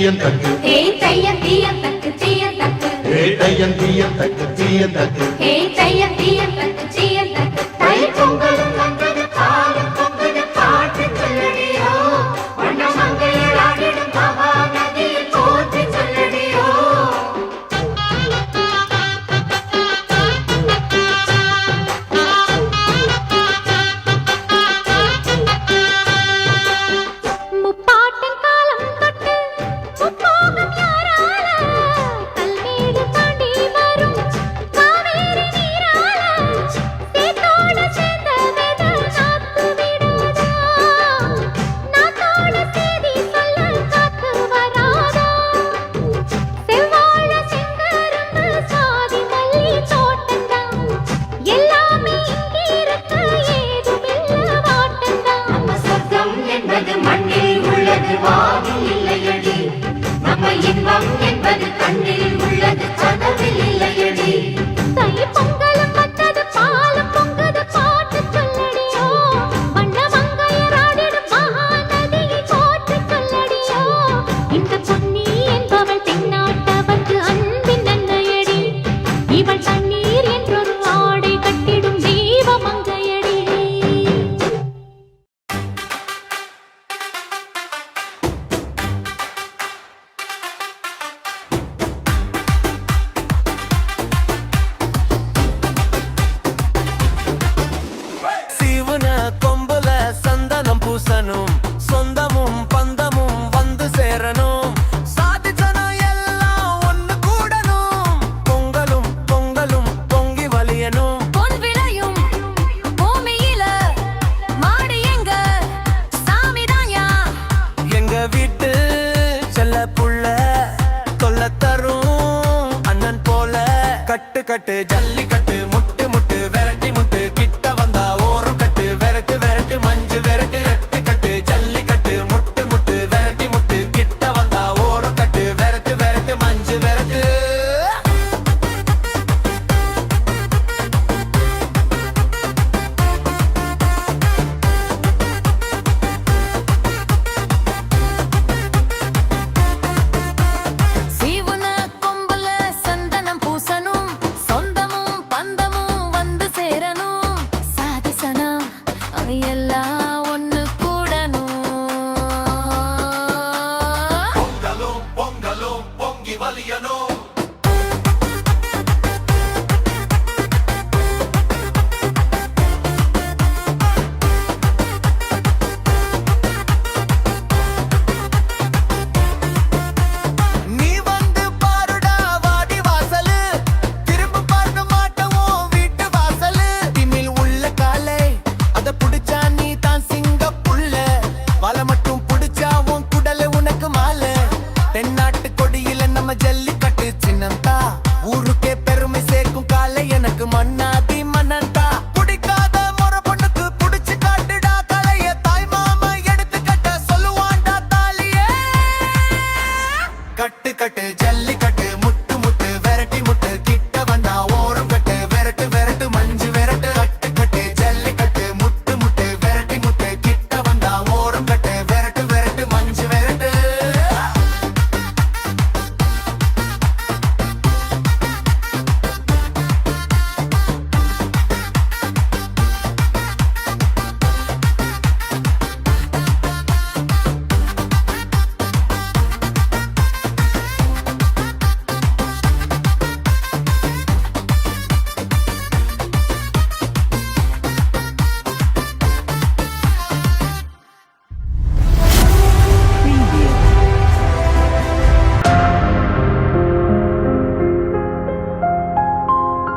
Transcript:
தீயந்தக்கு ஹே தையந்தீயந்தக்கு தீயந்தக்கு ஹே தையந்தீயந்தக்கு தீயந்தக்கு ஹே தையந்தீயந்தக்கு தீயந்தக்கு தை பொங்கலும் வந்தது பாலும் பொங்குது பாட்டு சொல்லடியோ வண்ண மங்கையர் ஆடிடும் மகா நதியில் போற்றி சொல்லடியோ முப்பாட்டின் காலம் தொட்டு முப்போகம் யாரால கல்மேடு தாண்டி வரும் காவேரி நீரால சேத்தோட சேர்ந்த வெத நாத்து விடாதா நாத்தோட சேதி சொல்ல காத்து வராதா செவ்வாழ செங்கரும்பு சாதி மல்லி தோட்டந்தான் எல்லாமே இங்கிருக்க ஏதுமில்ல வாட்டந்தான் நம்ம சொர்க்கம் என்பது மண்ணில் உள்ளது வானில் இல்லையடி நம்ம இன்பம் என்பது கண்ணில் உள்ளது கனவில் இல்லையடி தை பொங்கலும் வந்தது பாலும் பொங்குது பாட்டு சொல்லடியோ வண்ண மங்கையர் ஆடிடும் மகா நதியை போற்றி சொல்லடியோ இந்த பொன்னி என்பவள் தென்னாட்டவர்க்கு அன்பின் நன்மையடி இவள் தண்ணீர் என்றொரு ஆடை கட்டிடும் தீப மங்கையடி சீவன கொம்புல சந்தனம் பூசணும் சொந்தமும் பந்தமும் வந்து சேரணும் சாதிச்சனும் எல்லாம் ஒண்ணு கூடணும் பொங்கலும் பொங்கலும் பொங்கி வலியணும் பொன் விளையும் பூமியில மாடு எங்க சாமிதாயா எங்க வீட்டு செல்ல புள்ள தொல்ல தரும் அண்ணன் போல கட்டு கட்டு ஜல்லிக்கட்டு முட்டு முட்டு விரட்டி முட்டு கிட்ட வந்தா ஓரம் கட்டு விரட்டு விரட்டு மஞ்சு விரட்டு கட்டு கட்டு ஜல்லிக்கட்டு முட்டு முட்டு விரட்டி முட்டு கிட்ட வந்தா ஓரம் கட்டு விரட்டு விரட்டு மஞ்சு விரட்டு சீவன கொம்புல சந்தனம் பூசணும் சொந்தமும் பந்தமும் வந்து சேரணும் சாதிசனா எல்லாம் ஒண்ணு கூடணும் பொங்கலும் பொங்கலும் பொங்கி வலியணும் நீ வந்து பாருடா வாடி வாசலு திரும்ப பார்க்க மாட்டோம் வீட்டு வாசலு திமில் உள்ள காலை அத புடிச்சா நீ தான் சிங்க புள்ள வலை மட்டும் புடிச்சா உன் குடல உனக்கு மாலை தென்னாட்டு கொடியில நம்ம ஜல்லிக்கட்டு சின்னந்தா ஊருக்கே பெருமை சேர்க்கும் காலை எனக்கு மண்ணா